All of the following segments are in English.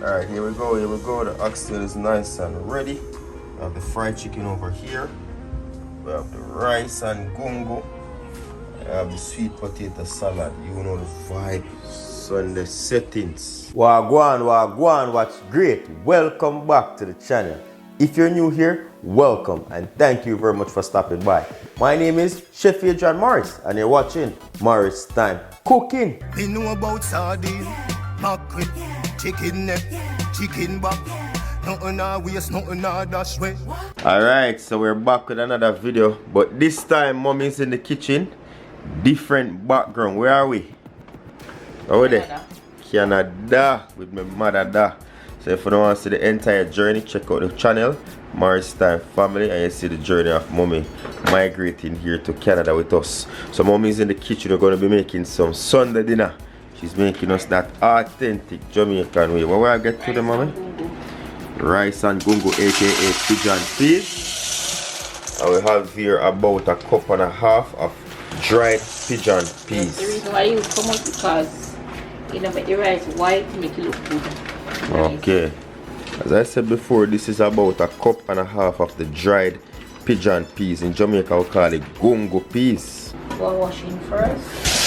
Alright, here we go, The oxtail is nice and ready. We have the fried chicken over here. We have the rice and gungo. I have the sweet potato salad. You know the vibes and the settings. Wagwan, what's great? Welcome back to the channel. If you're new here, welcome and thank you very much for stopping by. My name is Chef Adrian Morris and you're watching Morris Time Cooking. We know about sardine, mackerel, chicken neck, chicken back. Nothing I waste, nothing I dash way. Alright, so we're back with another video. But this time, mommy's in the kitchen. Different background. Where are we? Over there. Canada. With my mother da. So if you don't want to see the entire journey, check out the channel, Morris Time Family, and you see the journey of mommy migrating here to Canada with us. So mommy's in the kitchen. We're going to be making some Sunday dinner. She's making us that authentic Jamaican way. What will I get to the mommy? Rice and gungo, aka pigeon peas. And we have here about a cup and a half of dried pigeon peas. The reason why I use so much because you know make the rice white to make it look good. Okay. As I said before, this is about a cup and a half of the dried pigeon peas. In Jamaica we call it gungo peas. Go washing first.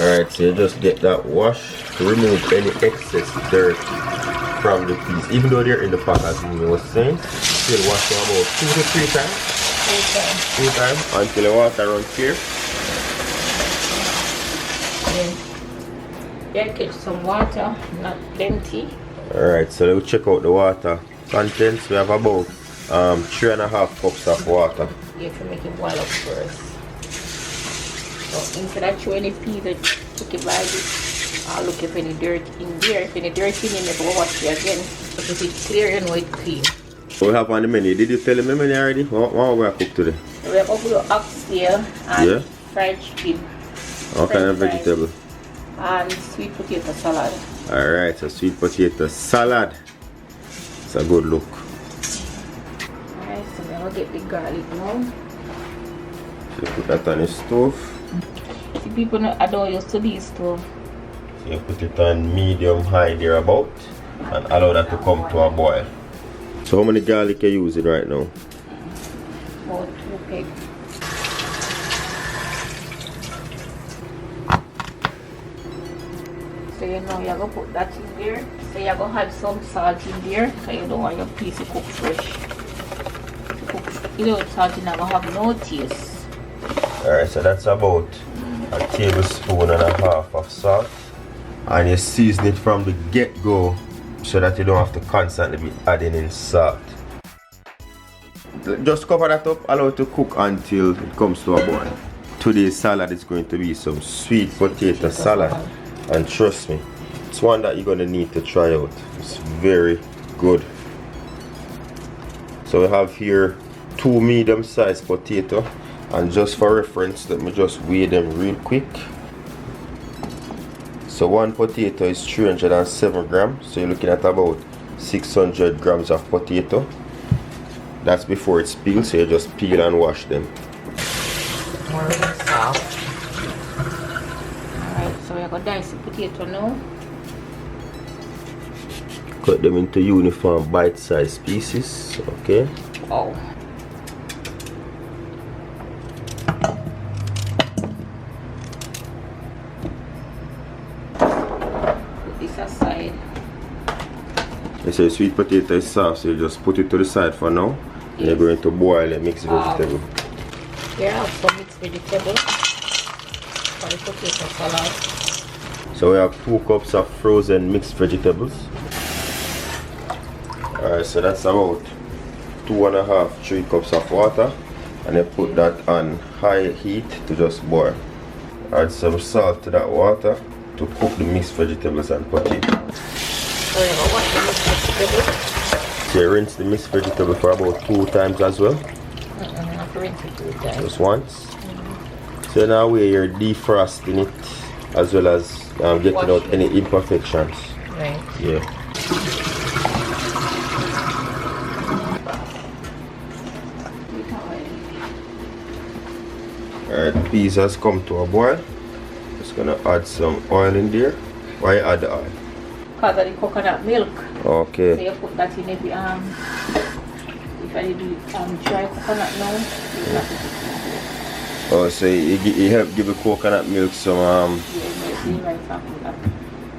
Alright, so you just get that wash to remove any excess dirt from the peas. Even though they're in the pot, as you was saying, still wash them about 2 to 3 times. 3 times until the water runs clear. Yeah, get some water, not plenty. Alright, so we'll check out the water contents. We have about 3.5 cups of water. You have to make it boil up first. So instead of throwing the peas, take it by this. I'll look if any dirt in there. If any dirt in there, we'll wash it again. But if it's clear, you know it's clean. So we have on the menu. Did you tell the menu already? What are we going to cook today? We have a oxtail and fried chicken. What kind of vegetable? And sweet potato salad. Alright, so sweet potato salad. It's a good look. Alright, so now we'll get the garlic now. So you put that on the stove. See, people I don't used to these stove. So you put it on medium high there about and allow that to come to a boil. So how many garlic are you using right now? About 2 pegs. So you know you're gonna put that in there. So you're gonna have some salt in there because you don't want your piece to cook fresh. Without salt you're not gonna have no taste. Alright, so that's about a tablespoon and a half of salt. And you season it from the get-go so that you don't have to constantly be adding in salt. Just cover that up, allow it to cook until it comes to a boil. Today's salad is going to be some sweet potato salad. And trust me, it's one that you're going to need to try out. It's very good. So we have here 2 medium-sized potatoes. And just for reference, let me just weigh them real quick. So 1 potato is 307 grams. So you're looking at about 600 grams of potato. That's before it's peeled, so you just peel and wash them. Alright, so we're going to dice the potato now. Cut them into uniform bite-sized pieces. Okay. Wow. Aside. You say sweet potato is soft, so you just put it to the side for now. Yes. And you're going to boil a mixed vegetable. Here I have some mixed vegetables for the potato salad. So we have 2 cups of frozen mixed vegetables. Alright, so that's about 2.5 to 3 cups of water. And then put that on high heat to just boil. Add some salt to that water to cook the mixed vegetables and potato. So you wash the mixed vegetables. So you rinse the mixed vegetable for about 2 times as well. Not rinse it 2 times. Just once. So now you're defrosting it as well as getting out any imperfections. Right. Yeah. Alright, the peas has come to a boil. Just gonna add some oil in there. Why add the oil? Because of the coconut milk. Okay. So you put that in every if I do dry coconut now, you have to put it in there. Oh, so you help give the coconut milk some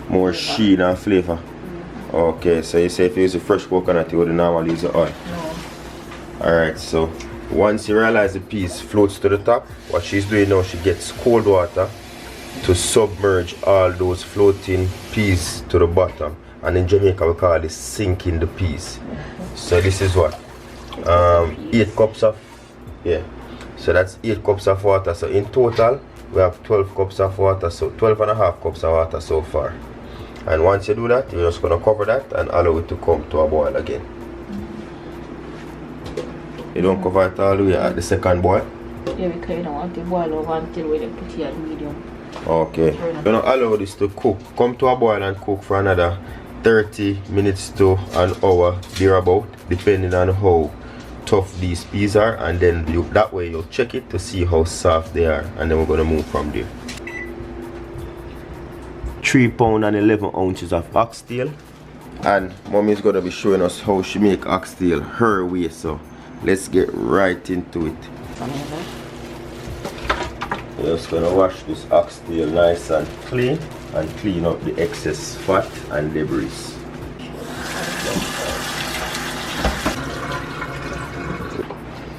more sheen and flavor. Okay, so you say if you use the fresh coconut, you would normally use the oil. No. Alright, so once you realize the piece floats to the top, what she's doing now, she gets cold water to submerge all those floating peas to the bottom. And in Jamaica we call this sinking the peas. So this is what? 8 cups of, yeah. So that's 8 cups of water. So in total, we have 12 cups of water. So 12.5 cups of water so far. And once you do that, you're just going to cover that and allow it to come to a boil again. You don't cover it all the way at the second boil? Yeah, because you don't want to boil over until we put it at medium. Okay. You're going to allow this to cook. Come to a boil and cook for another 30 minutes to an hour, thereabout, depending on how tough these peas are. And then that way you'll check it to see how soft they are. And then we're going to move from there. 3 pounds and 11 ounces of oxtail, and Mommy's gonna be showing us how she make oxtail her way, so let's get right into it. We're just gonna wash this oxtail nice and clean and clean up the excess fat and debris.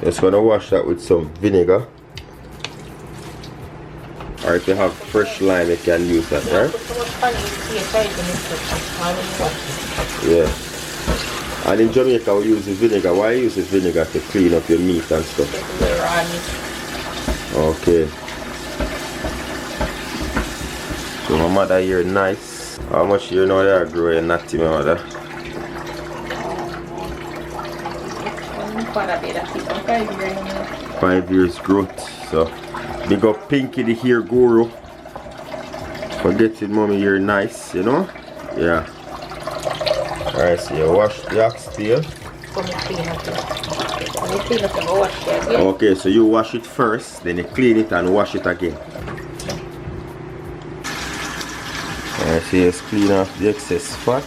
Just gonna wash that with some vinegar. Or if you have fresh lime, you can use that, right? Yeah. And in Jamaica, we use the vinegar. Why you use the vinegar? To clean up your meat and stuff. Okay. So my mother here, nice. How much you know they are growing natty, my mother? 5 years growth. So big up Pinky the hair guru for getting Mommy here nice, you know? Yeah. Alright, so you wash the oxtail. Okay, so you wash it first, then you clean it and wash it again. Alright, so you just clean off the excess fat.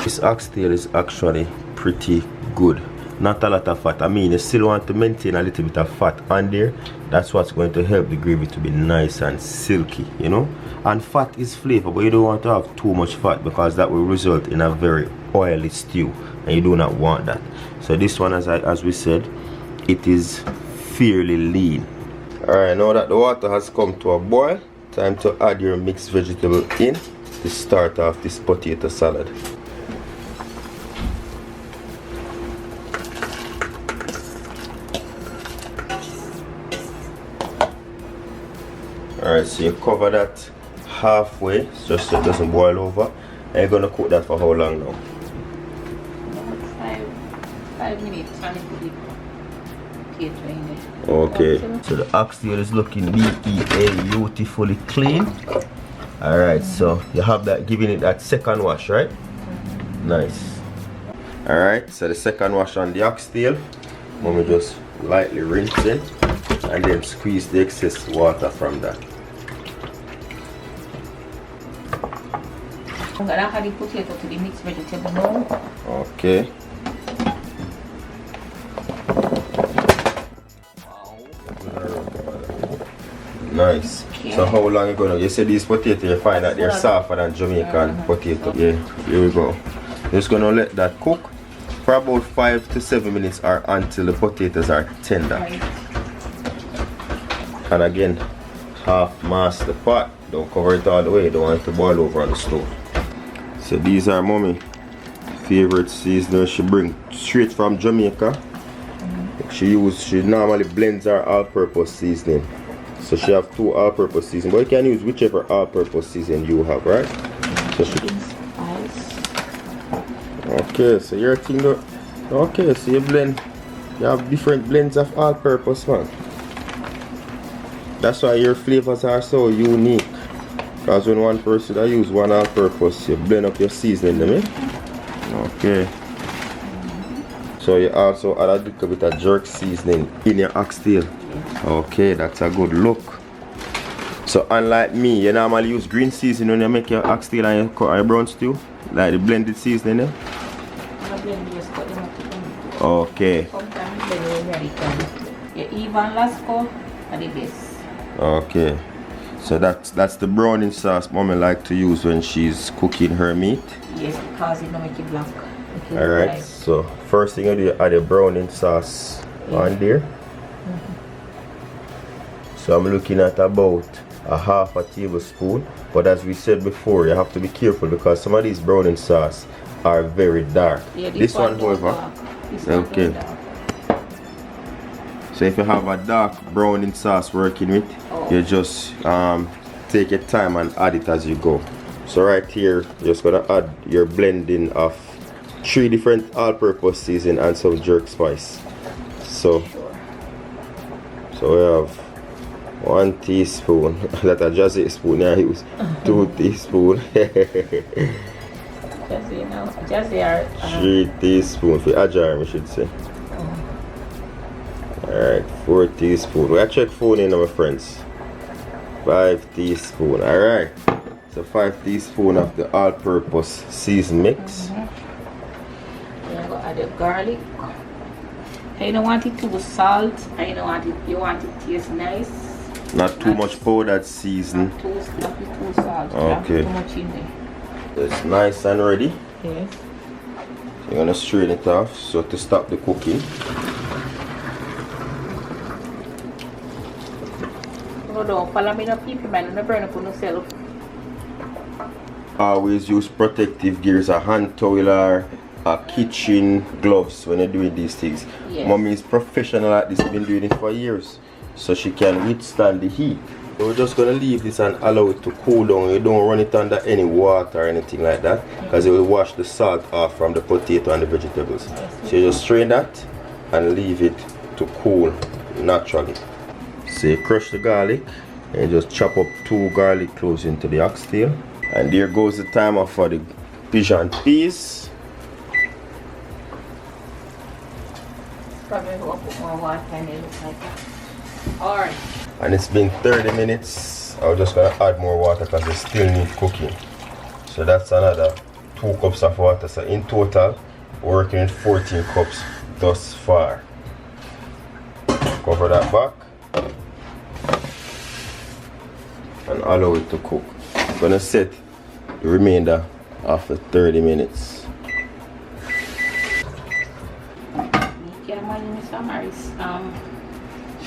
This oxtail is actually pretty good. Not a lot of fat. I mean, you still want to maintain a little bit of fat on there. That's what's going to help the gravy to be nice and silky, you know. And fat is flavor, but you don't want to have too much fat because that will result in a very oily stew, and you do not want that. So this one, as we said, it is fairly lean. Alright, now that the water has come to a boil, time to add your mixed vegetable in to start off this potato salad. Alright, so you cover that halfway just so it doesn't boil over. And you're gonna cook that for how long now? About 5 minutes and put the potato in it. Okay, so the oxtail is looking beautifully clean. Alright, so you have that, giving it that second wash, right? Nice. Alright, so the second wash on the oxtail, Mommy just lightly rinse it and then squeeze the excess water from that. I'm gonna add the potato to the mixed vegetable now. Okay. Nice. Okay. So how long you gonna? You say these potatoes, you find that they're softer than Jamaican potato. Yeah, here we go. Just gonna let that cook for about 5 to 7 minutes or until the potatoes are tender. Right. And again, half mask the pot. Don't cover it all the way. Don't want it to boil over on the stove. So these are Mommy favorite seasonings she bring straight from Jamaica. She normally blends her all-purpose seasoning. So she have 2 all-purpose seasonings, but you can use whichever all-purpose seasoning you have, right? So okay, so your thing though. Okay, so you blend. You have different blends of all-purpose, man. That's why your flavors are so unique. Because when one person use one all-purpose, you blend up your seasoning, okay. So you also add a little bit of jerk seasoning in your oxtail. Okay, that's a good look. So unlike me, you normally use green seasoning when you make your oxtail and your brown stew? Like the blended seasoning, eh? I blend just cut them up. Okay. Sometimes blend when you're done. You even last go are the best. Okay. So that's the browning sauce mommy like to use when she's cooking her meat. Yes, because it don't make it black. Alright, so first thing I do, add the browning sauce on there. So I'm looking at about a half a tablespoon, but as we said before, you have to be careful because some of these browning sauce are very dark. Yeah, this one however, okay. So if you have a dark browning sauce working with, you just take your time and add it as you go. So right here, you're just gonna add your blending of 3 different all-purpose season and some jerk spice. So we have 1 teaspoon. That a jazzy spoon I use. 2 teaspoon. Jazzy are 3 teaspoon for ajar, I should say. Alright, 4 teaspoon. We check phone in, my friends. 5 teaspoon. Alright. So 5 teaspoon of the all-purpose season mix. Yeah, go add the garlic. You don't want it too salt. You don't want it. You want it to taste nice. Not too much powdered season. Not too salt. Okay. Too much in there. It's nice and ready. Yes. So you're gonna strain it off so to stop the cooking. Don't follow me no people, man. Don't burn up on yourself. Always use protective gears, a hand towel or a kitchen gloves when you're doing these things. Yes. Mommy is professional at this, been doing it for years, so she can withstand the heat. We're just gonna leave this and allow it to cool down. You don't run it under any water or anything like that, because it will wash the salt off from the potato and the vegetables. So you just strain that and leave it to cool naturally. So you crush the garlic and you just chop up 2 garlic cloves into the oxtail. And there goes the timer for the pigeon peas. Probably will put more water in it. Alright. And it's been 30 minutes. I'm just gonna add more water because it still needs cooking. So that's another 2 cups of water. So in total, we're working with 14 cups thus far. Cover that back and allow it to cook. I'm gonna set the remainder after 30 minutes.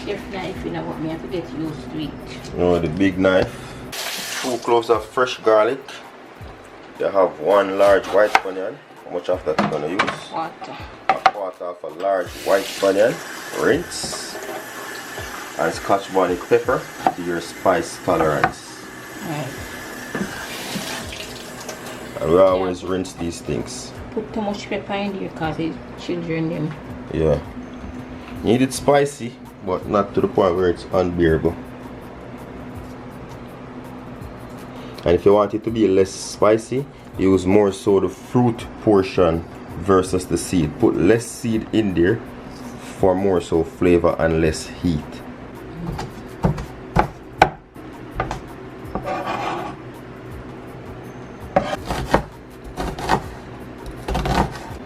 Chef knife, you know what, me have to get used to it. You know, the big knife. 2 cloves of fresh garlic. You have 1 large white onion. How much of that you're gonna use? Water. A quarter of a large white onion. Rinse. And Scotch bonnet pepper to your spice tolerance. Right. And we always rinse these things. Put too much pepper in there because the children them. Yeah. Need it spicy, but not to the point where it's unbearable. And if you want it to be less spicy, use more so the fruit portion versus the seed. Put less seed in there for more so flavor and less heat.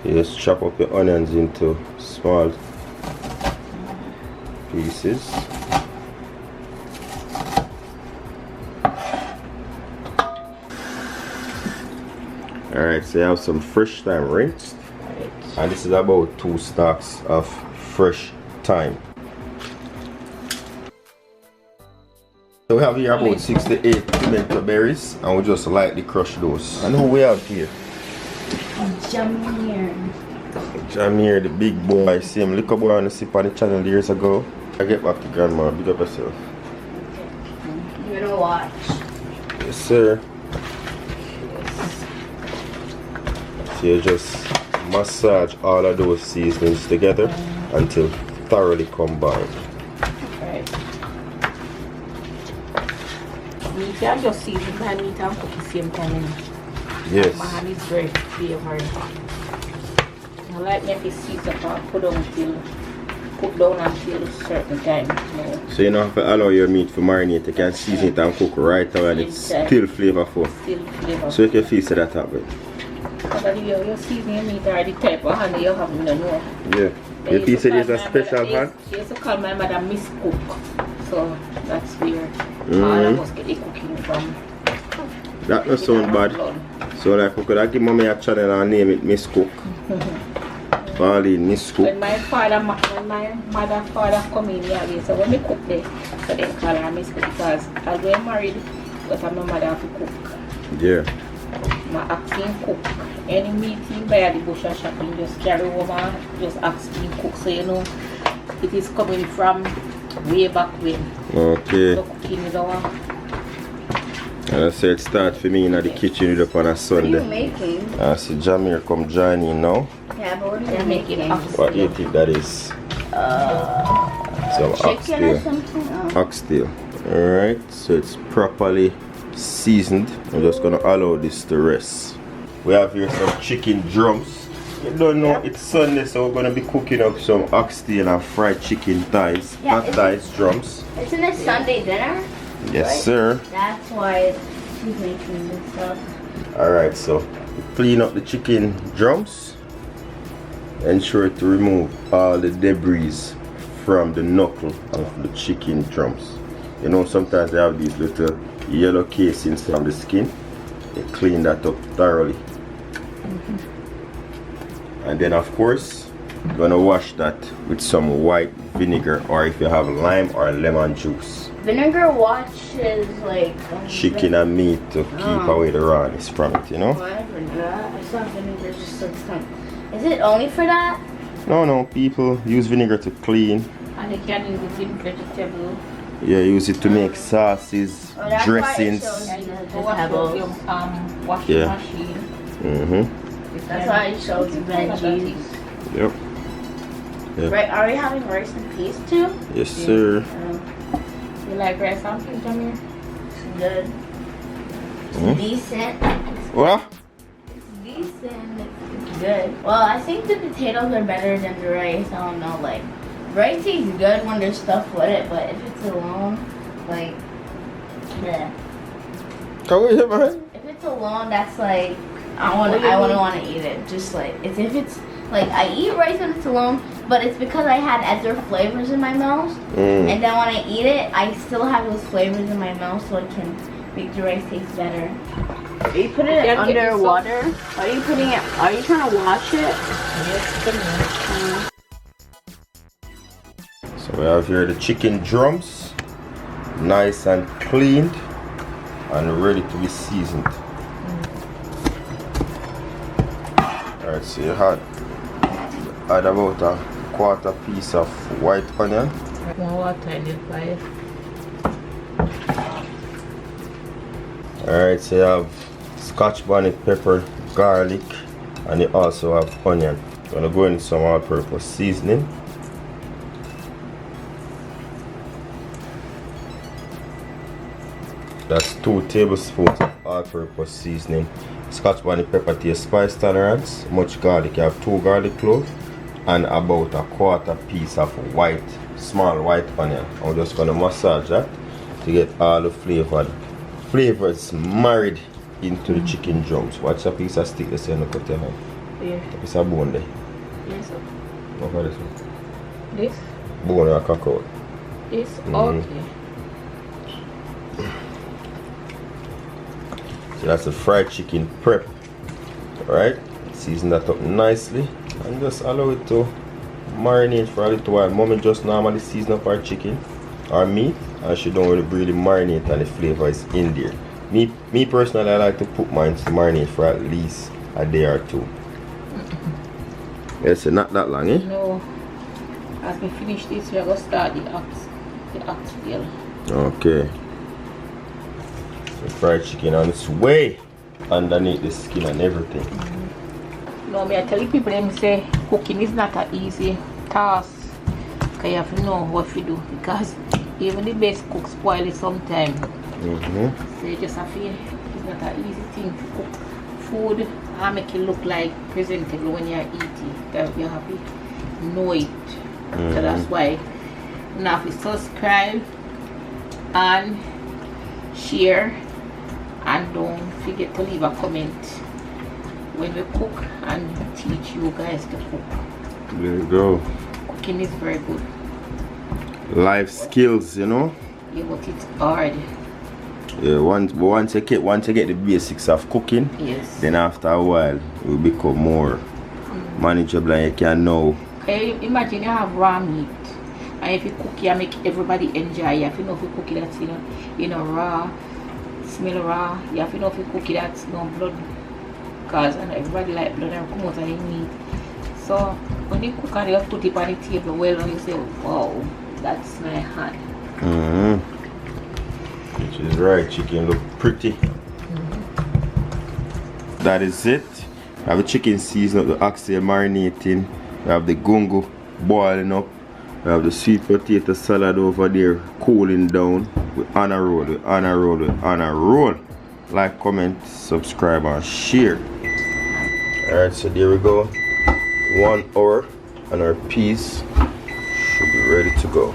You just chop up your onions into small pieces. Alright, so you have some fresh thyme rinsed. And this is about 2 stalks of fresh thyme. So we have here about 6 to 8 pimento berries, and we just lightly crush those. And who we have here? Jamir, the big boy. See him little boy on the sip on the channel years ago. I get back to grandma, big up yourself. You better watch. Yes, sir. So you just massage all of those seasonings together until thoroughly combined. Right. Meat, you just season my meat and cook the same time. Yes. My hand is very flavored. I like me to season and put on till put down until a certain time. No. So you don't have to allow your meat to marinate. You can season it and cook right away and it's still flavorful. Still flavorful. So you can feel that happen. But you season your meat or the type of honey you have, you don't know. Yeah. You feel there's a special hand? She used to call my mother Miss Cook. So that's where all of us get the cooking from. That doesn't sound bad. So like we could have give mommy a channel and name it Miss Cook. Pauline, Miss Cook. When my mother father come in here, so when we cook there, so they call her Miss Cook because I was married, but my mother have to cook. Yeah. My acting cook. Any meeting by the bush and shopping, just carry over, just asking cook. So you know, it is coming from way back when. Okay. So cooking is our. And I say it start for me in the kitchen up on a Sunday. What are you making? I see Jamir come join in now. Yeah, but what are you They're making What do you think that is? Some chicken or oxtail. something? Oh. Oxtail. Alright, so it's properly seasoned. I'm just gonna allow this to rest. We have here some chicken drums. You don't know it's Sunday, so we're gonna be cooking up some oxtail and fried chicken thighs. Yeah, Hot thighs drums. Isn't it Sunday dinner? Yes, Right? sir. That's why she's making this stuff. Alright, so clean up the chicken drums. Ensure to remove all the debris from the knuckle of the chicken drums. You know, sometimes they have these little yellow casings on the skin. You clean that up thoroughly. And then of course, you're gonna wash that with some white vinegar, or if you have lime or lemon juice. Vinegar washes like Chicken and meat to keep away the rawness from it, you know? Whatever, I saw vinegar just like some. Is it only for that? No, people use vinegar to clean. And they can use it in vegetable. Yeah, use it to make sauces, Oh, that's dressings. why it shows And you the you wash out your vegetables. washing Yeah. machine. That's why it shows veggies. Yep. Yeah. Right? Are we having rice and peas too? Yes, sir. You like rice and peas, Jamir? It's good. It's Hmm? decent. What? It's decent. It's good. Well, I think the potatoes are better than the rice. I don't know. Like, rice tastes good when there's stuff with it, but if it's alone, like, yeah. Come here, man. If it's alone, that's like I wouldn't want to eat it. Just like if it's like I eat rice when it's alone, but it's because I had other flavors in my mouth, and then when I eat it, I still have those flavors in my mouth, so it can make the rice taste better. Are you putting it under water? Are you putting it? Are you trying to wash it? So we have here the chicken drums, nice and cleaned and ready to be seasoned. Alright, so you add about a quarter piece of white onion. More water in the fire. Alright, so you have scotch bonnet pepper, garlic, and you also have onion. I'm gonna go in some all-purpose seasoning. That's 2 tablespoons of all-purpose seasoning. Scotch bonnet pepper to your spice tolerance. Much garlic. You have 2 garlic cloves and about a quarter piece of small white onion. I'm just gonna massage that to get all the flavors married into the chicken drums. Watch a piece of stick that's in the cut your hand. Yeah. It's a bone there. Yes, sir. What for this one? This? Bone or cockroach. This? Okay. So that's the fried chicken prep. Alright, season that up nicely and just allow it to marinate for a little while. Mommy just normally season up our chicken or meat, and she don't really marinate and the flavor is in there. Me personally, I like to put mine to marinate for at least a day or 2. Yes, not that long, eh? No. As we finish this, we are going to start the oxtail. Okay. The fried chicken on its way underneath the skin and everything. No, me I tell you people, them say cooking is not an easy task. Because you have to know what to do. Because even the best cook spoil it sometimes. So you just have to, it's not an easy thing to cook food and make it look like presentable when you're eating. That you have to know it. So that's why you have to subscribe and share, and don't forget to leave a comment when we cook and teach you guys to cook. There you go. Cooking is very good. Life skills, you know. Yeah, but it's hard. Yeah, once you get the basics of cooking, Yes. then after a while it will become more manageable and you can know. Imagine you have raw meat, and if you cook, you make everybody enjoy. You have to know if you cook it that's raw, smell raw. You have to know if you cook it that's no blood, cause and everybody like blood and come out of the meat. So when you cook and you put it on the table well, and you say, wow, that's my hand. Which is right, chicken look pretty. That is it. We have the chicken seasoned up, the oxtail marinating. We have the gungo boiling up. We have the sweet potato salad over there cooling down. We on a roll, we on a roll, we on a roll. Like, comment, subscribe and share. Alright, so there we go. 1 hour and our peas should be ready to go.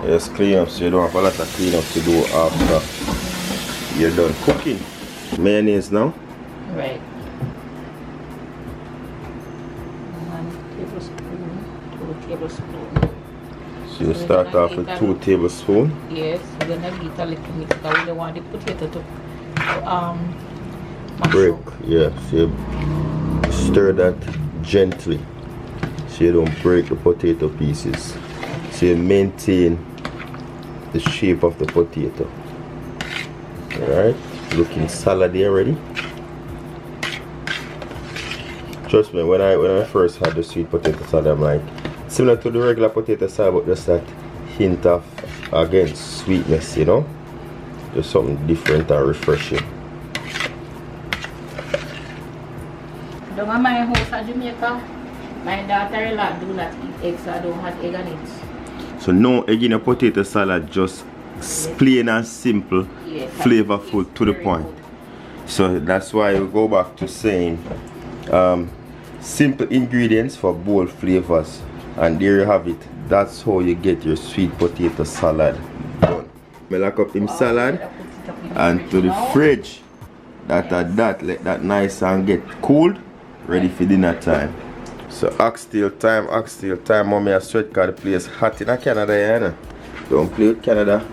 Just clean up so you don't have a lot of clean up to do after you're done cooking. Mayonnaise now. Right. 1 tablespoon, 2 tablespoons. So you start off with 2 tablespoons. Yes, we're gonna get a little mix because we don't want the potato to mash Break, up. yeah. So you stir that gently so you don't break the potato pieces. So you maintain the shape of the potato. Alright, looking salady already. Trust me, when I first had the sweet potato salad, I'm like, similar to the regular potato salad, but just that hint of, again, sweetness, you know? Just something different and refreshing. Down at my house in Jamaica, my daughter-in-law do not eat eggs, so I don't have egg on it. So no egg in a potato salad, just plain and simple, Yes, flavorful to the very point. good. So that's why we go back to saying simple ingredients for bold flavors, and there you have it. That's how you get your sweet potato salad done. I lock up him salad and to the fridge. Let that nice and get cooled, ready for dinner time. So oxtail time, mommy a sweat cause the place hot in Canada, you know. Don't play with Canada.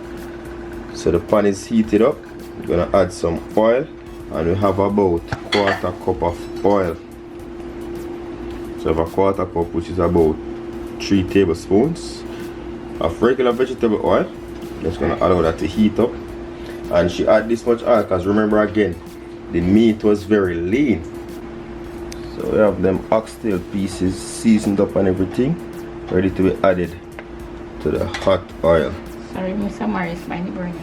So the pan is heated up. We're gonna add some oil, and we have about 1/4 cup of oil. So I have a 1/4 cup, which is about 3 tablespoons of regular vegetable oil. Just gonna allow that to heat up. And she add this much oil because remember again, the meat was very lean. So we have them oxtail pieces seasoned up and everything, ready to be added to the hot oil. Sorry, Mr. Morris, my burning.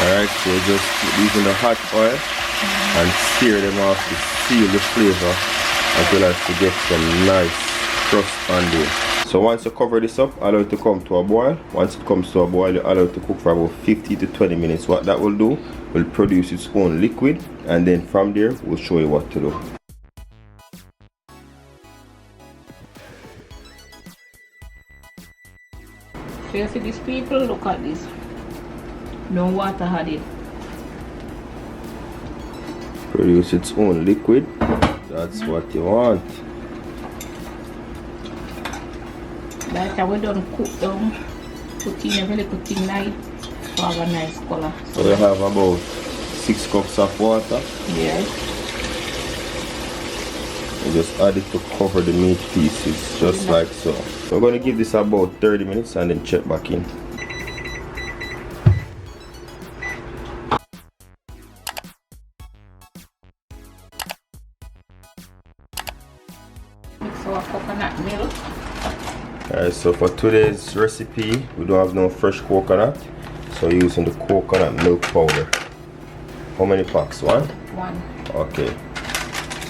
Alright, so just put these in the hot oil and sear them off to seal the flavor, as well as to get some nice crust on there. So once you cover this up, allow it to come to a boil. Once it comes to a boil, you allow it to cook for about 50 to 20 minutes. What that will do, will produce its own liquid, and then from there, we'll show you what to do. So you see these people, look at this. No water added. Produce its own liquid. That's what you want. Like we don't cook down, put in a very good thing night to have a nice color. So we have about 6 cups of water. Yes. You just add it to cover the meat pieces, just like so. We're going to give this about 30 minutes and then check back in. Mix our coconut milk. Alright, so for today's recipe, we don't have no fresh coconut, so we're using the coconut milk powder. How many packs? One? One. Okay.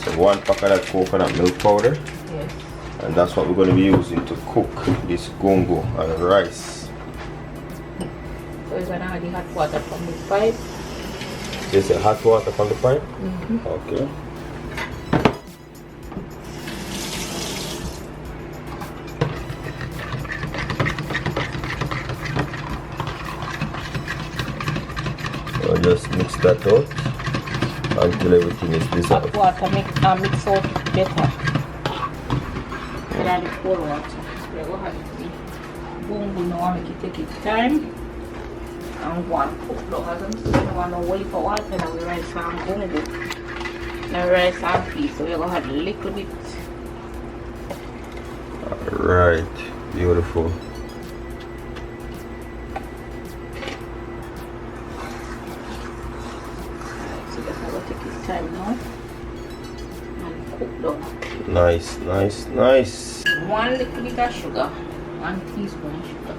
So 1 pack of that coconut milk powder. Yes. And that's what we're going to be using to cook this gongo and rice. So we're gonna add the hot water from the pipe. Is it hot water from the pipe? Okay. So just mix that out until everything is dissolved. Hot water mix out better. And add the cold water. So we're gonna have the gongo now, make it take its time. And one cook down as I'm saying, I want to wait for water and we rice and gongo. Now rice and peas, so we're gonna have a little bit. Alright, beautiful. So that's how we'll take its time now. And cook down. Nice, nice, nice. 1 little bit of sugar. 1 teaspoon of sugar.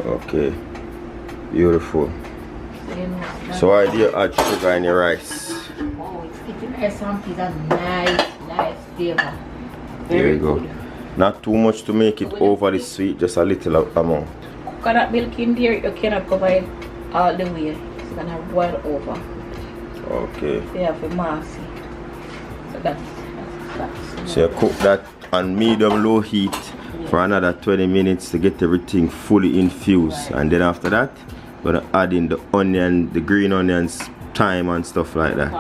Okay, beautiful. So you know it's done. So why do you add sugar in your rice? Oh, it's getting rice and peas and nice flavor. There you go. Not too much to make it overly sweet, just a little amount. Coconut milk in there, you cannot cover it all the way. It's gonna boil over. Okay. So you have to mass it. So that's So you cook that on medium low heat for another 20 minutes to get everything fully infused. And then after that, gonna add in the onion, the green onions, thyme and stuff like that.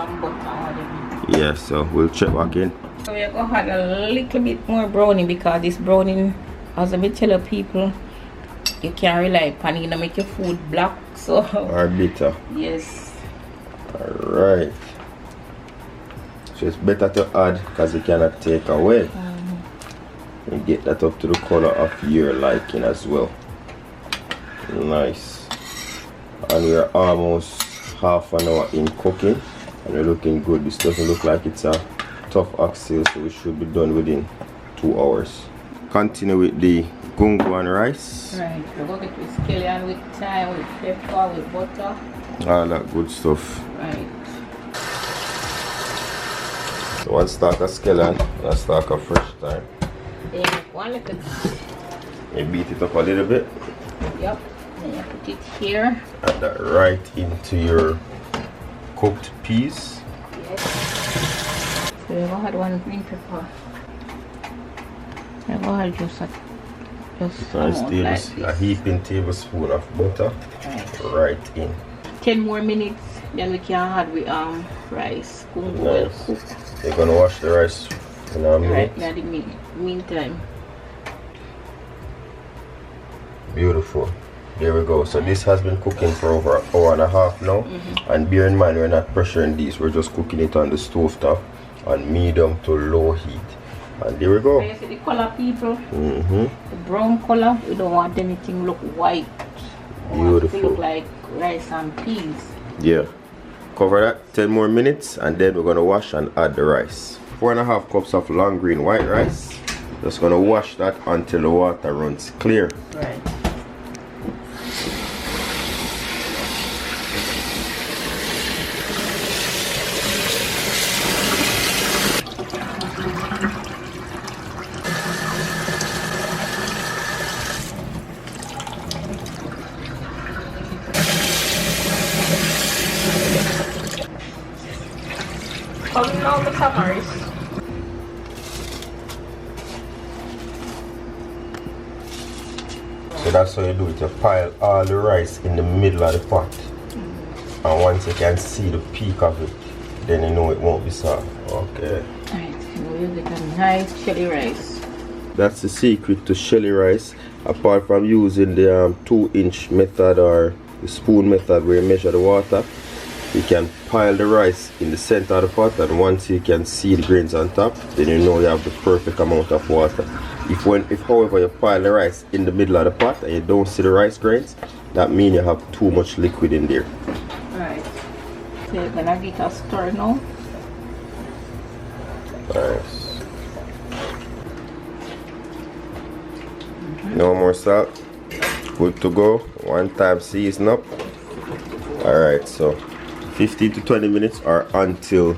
Yeah, so we'll check back in. So we're gonna add a little bit more browning because this browning, as I tell people, you can't rely upon it to make your food black. So Or bitter. yes. Alright. So it's better to add because you cannot take away. And get that up to the color of your liking as well. Nice. And we're almost half an hour in cooking and we're looking good. This doesn't look like it's a tough oxtail, so we should be done within 2 hours. Continue with the gongo and rice. Right, we're gonna get with scallion, with thyme, with pepper, with butter. All that good stuff. Right. So 1 stalk of scallion, 1 stalk of fresh thyme. Then you make 1 little. You beat it up a little bit. Yep. Then you put it here. Add that right into your cooked peas. Yes. So we're gonna add 1 green pepper. We're gonna add just A heaping tablespoon of butter. Right in. 10 more minutes, then we can add with rice. Gongo will cook. You're gonna wash the rice in a minute. Right now, the meantime. Beautiful. There we go. So this has been cooking for over 1.5 hours now. And bear in mind, we're not pressuring these. We're just cooking it on the stove top on medium to low heat. And there we go. You see the color, people? The brown color. We don't want anything look white. We want it to Beautiful. look like rice and peas. Yeah. Cover that 10 more minutes and then we're gonna wash and add the rice. 4.5 cups of long green white rice. Just gonna wash that until the water runs clear. Right. Come now, Mr. Morris. So that's how you do it. You pile all the rice in the middle of the pot. And once you can see the peak of it, then you know it won't be soft. Okay. Alright, now you get a nice chili rice. That's the secret to shelly rice. Apart from using the 2-inch method or the spoon method where you measure the water, you can pile the rice in the center of the pot, and once you can see the grains on top, then you know you have the perfect amount of water. If however you pile the rice in the middle of the pot and you don't see the rice grains, that means you have too much liquid in there. Alright. So you're gonna get a stir now. Nice. No more salt. Good to go. One time season up. Alright, so 15 to 20 minutes or until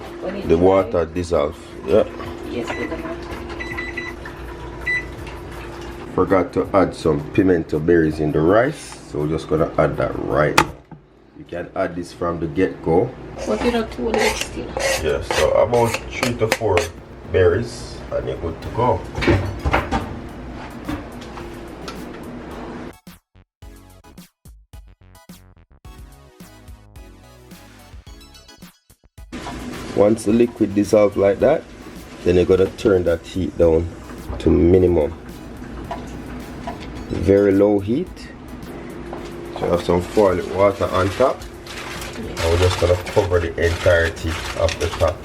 the water dissolves. Yeah. Yes, we're gonna. Forgot to add some pimento berries in the rice, so we're just gonna add that right now. You can add this from the get-go. But you know, too late still. Yeah, so about 3 to 4 berries and you're good to go. Once the liquid dissolves like that, then you're gonna turn that heat down to minimum. Very low heat. So you have some boiling water on top. And we're just gonna cover the entirety of the top.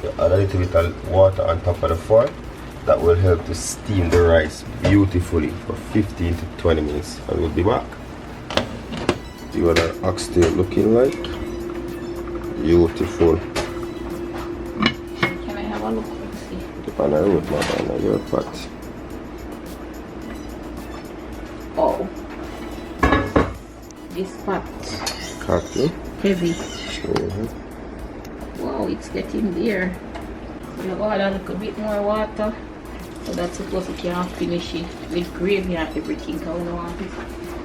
So add a little bit of water on top of the foil. That will help to steam the rice beautifully for 15 to 20 minutes. And we'll be back. See what our oxtail looking like. Beautiful. Can I have a look? Let's see. Keep on the road, man, your pot. Oh. This pot. Cocktail. Heavy. Wow, it's getting there. I'm gonna go add a little bit more water. So that's supposed to can finish it with gravy and everything. Cause we don't want it.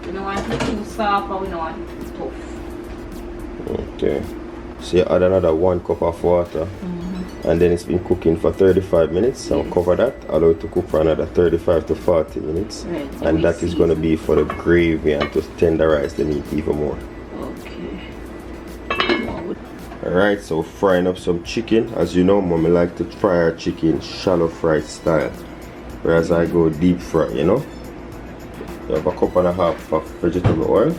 We don't want it too soft or we don't want it too tough. Okay. So you add another 1 cup of water. And then it's been cooking for 35 minutes. So I'll cover that. Allow it to cook for another 35 to 40 minutes. Right, and that is going to be for the gravy and to tenderize the meat even more. Okay. Alright, so frying up some chicken. As you know, mommy like to fry her chicken shallow fry style. Whereas I go deep fry, you know. You have a cup and a half of vegetable oil.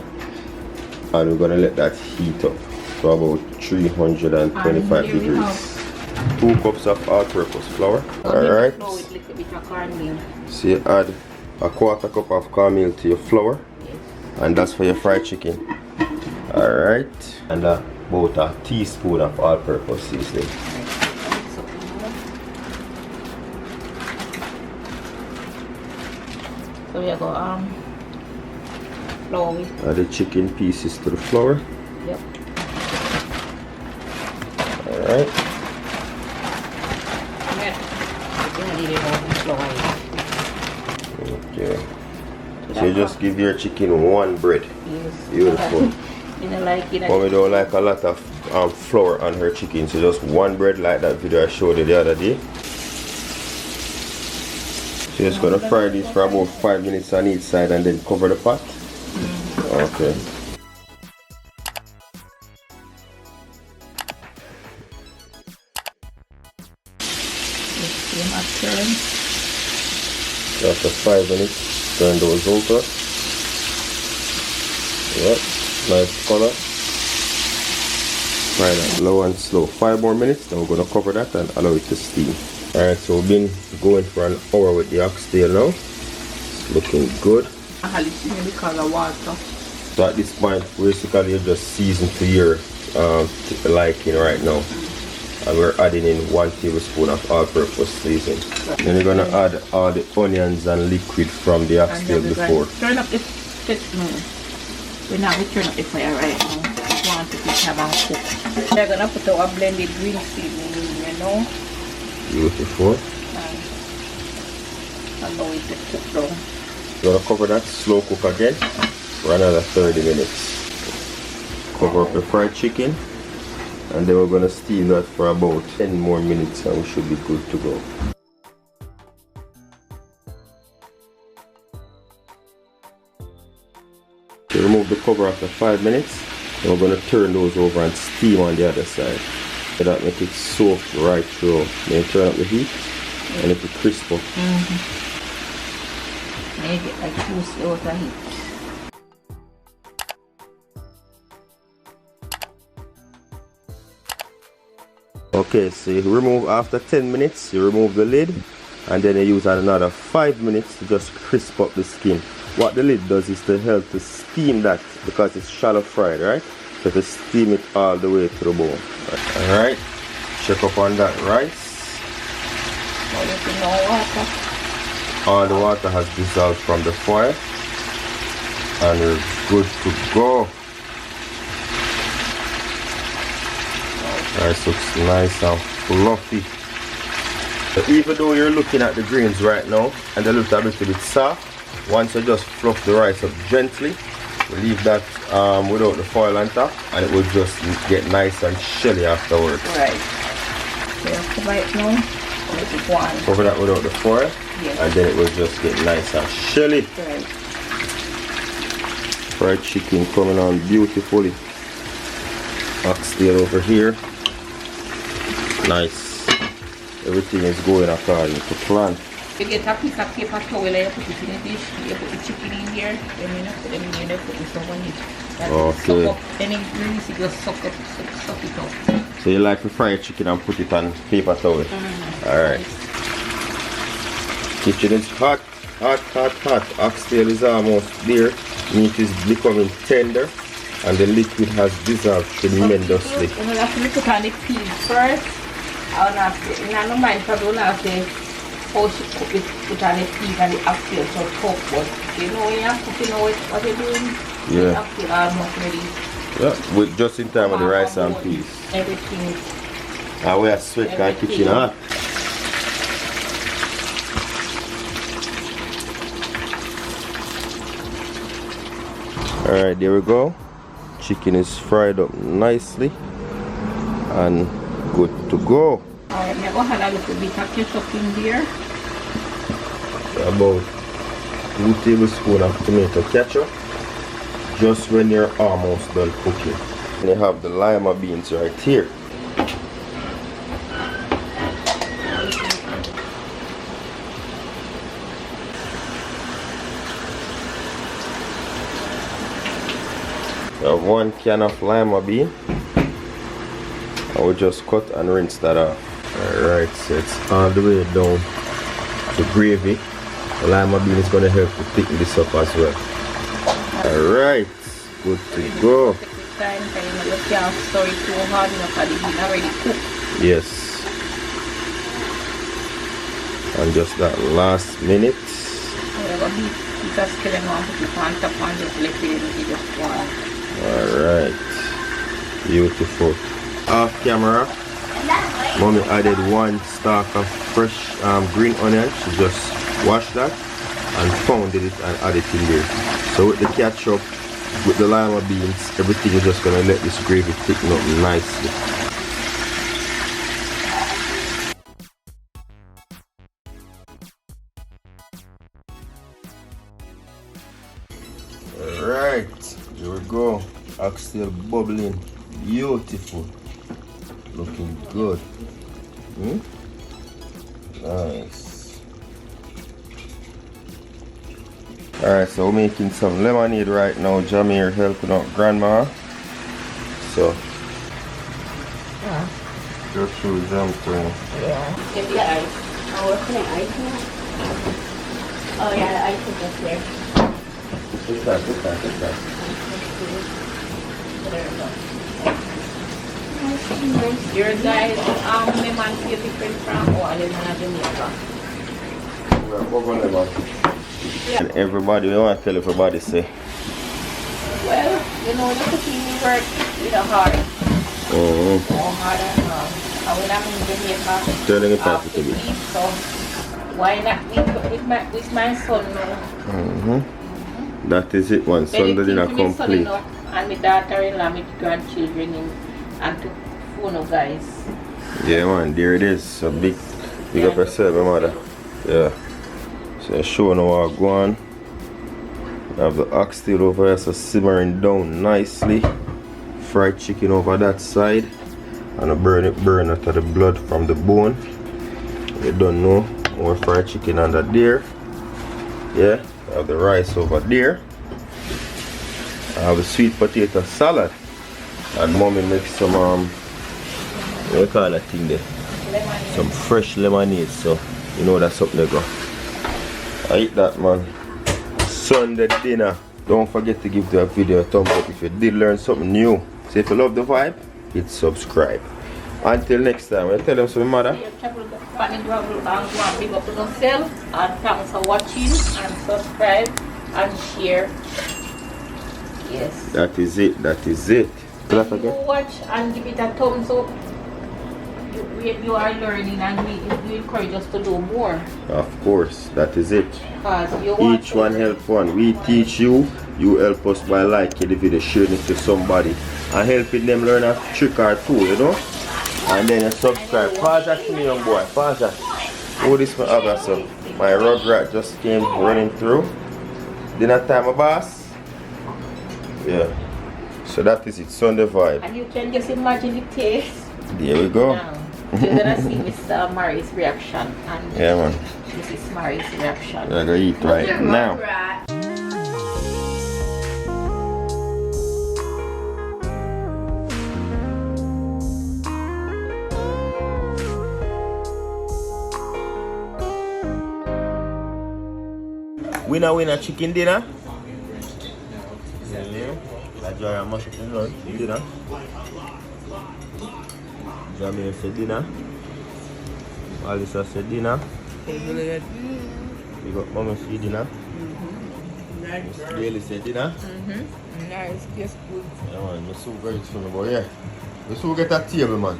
And we're going to let that heat up to about 325 degrees. 2 cups of all-purpose flour. Alright. So you add a 1/4 cup of cornmeal to your flour. Yes. And that's for your fried chicken. Alright. And about a teaspoon of all-purpose seasoning. So we go flour. Add the chicken pieces to the flour. Yep. Alright. Okay. So you just give your chicken 1 bread. Yes. Beautiful. You know, like it. Mommy don't like a lot of flour on her chicken, so just 1 bread like that video I showed you the other day. So you're just gonna fry this for about 5 minutes on each side and then cover the pot. Okay. So after 5 minutes, turn those over. Yep, nice color. Fry that low and slow. 5 more minutes, then we're going to cover that and allow it to steam. Alright, so we've been going for an hour with the oxtail now. It's looking good. Because of water. So at this point, basically you just season to your liking right now. And we're adding in 1 tablespoon of all-purpose seasoning. Then you're gonna add all the onions and liquid from the oxtail before. Turn up the we're not going to turn up the fire right now. We want it to have a cook. We're gonna put our blended green seasoning in here now. Beautiful. And allow it to cook down. You're gonna cover that, slow cook again for another 30 minutes. Cover up the fried chicken. And then we're going to steam that for about 10 more minutes and we should be good to go. So remove the cover after 5 minutes. And we're going to turn those over and steam on the other side. So that makes it soak right through. Then turn up the heat and let it crisp up. Make it like too slow to heat. Okay, so you remove after 10 minutes, you remove the lid and then you use another 5 minutes to just crisp up the skin. What the lid does is to help to steam that because it's shallow fried, right? So to steam it all the way to the bone. Alright, check up on that rice. All the water has dissolved from the foil. And we're good to go. Rice looks nice and fluffy. So even though you're looking at the greens right now and they look a little bit soft, once you just fluff the rice up gently, we leave that without the foil on top, and it will just get nice and shelly afterwards. Right. So cover it now. Let it go on. Cover that without the foil, yes. And then it will just get nice and shelly. Right. Fried chicken coming on beautifully. Oxtail over here. Nice. Everything is going according to plan. You get a piece of paper towel and you put it in a dish, you put the chicken in there, then you put them in there, put this over it. Okay. Suck up, then it grease, you just suck it up. So you like to fry chicken and put it on paper towel? Alright. Kitchen is hot, hot, hot, hot. Oxtail is almost there. Meat is becoming tender and the liquid has dissolved tremendously. So you have to put on the peas first. I don't mind probably have to how she cook it, put on the peas and the oxtail so cook, but you know when you're cooking out what you're doing, the oxtail almost ready. Yeah, with just in time with the rice and peas. Everything. And we are sweat our kitchen hot. Alright, there we go. Chicken is fried up nicely and good to go. Alright, I'm going to add a little bit of ketchup in there. About 2 tablespoons of tomato ketchup just when you're almost done cooking. And you have the lima beans right here. You have 1 can of lima bean. I will just cut and rinse that off. Alright, so it's all the way down to gravy. The lima bean is going to help to thicken this up as well. Alright, good to go. Yes. And just that last minute. Alright, beautiful. Off camera, Mommy added 1 stalk of fresh green onion. She just washed that and pounded it and added it in there. So with the ketchup, with the lima beans, everything is just gonna let this gravy thicken up nicely. Alright, here we go. Oxtail bubbling, beautiful. Looking good. Nice. Alright, so we're making some lemonade right now. Jamaican helping out grandma. So just through jam thing. Yeah. Get the ice. Oh, what's the ice now? Oh yeah, the ice is just there. Take that. There we go. Your guys, lemon feel different from lemon of Jamaica. Yeah. And everybody, we want to tell everybody say. Well, you know, the cooking we work with a heart. More hard and I will not in Jamaica. Telling it back to me. So why not me cook with my son now? That is it, one Sunday dinner complete. And my daughter-in-law, my grandchildren, and to phone guys. Yeah man, there it is. So big up yourself, my mother. Yeah. So showing how I go on. I have the oxtail over here, so simmering down nicely. Fried chicken over that side. And I burn out of the blood from the bone. You don't know. More fried chicken under there. Yeah. I have the rice over there. I have a sweet potato salad. And mommy makes some what do you call that thing there? Lemonade. Some fresh lemonade, so you know that's something they go. I eat that, man. Sunday dinner. Don't forget to give the video a thumbs up if you did learn something new. So if you love the vibe, hit subscribe. Until next time, I tell them so, mother. And thanks for watching and subscribe and share. Yes. That is it. That is it. Did I If you forget? watch and give it a thumbs up, you are learning, and we encourage us to do more. Of course, that is it. Because you watch Each one help one. We teach you, you help us by liking the video, sharing it to somebody, and helping them learn a trick or two, you know? And then you subscribe. Pause that to me, young boy. Pause that. Oh, this my other son. My rugrat just came running through. Dinner time, my boss? Yeah. So that is it, Sunday vibe. And you can just imagine the taste. There we go. Now, you're gonna see Mr. Murray's reaction, and Yeah, man. this is Murray's reaction. I'm gonna eat right now. Winner chicken dinner. Nigeria mash up in lunch, dinner. Jamaican said dinner. Alisa said dinner. We got Mama see dinner. Miss Bailey said dinner. Nice, just good. Yeah man, I'm so very soon, but yeah. You still get that table, man.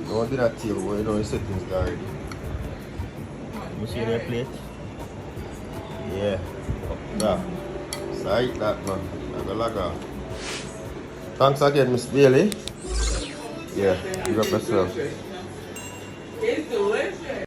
You want dinner table, but you know the settings there already. You see your plate? Yeah. That. Sorry, that man. Laga. Thanks again, Miss Bailey. Yeah, you got yourself. It's delicious.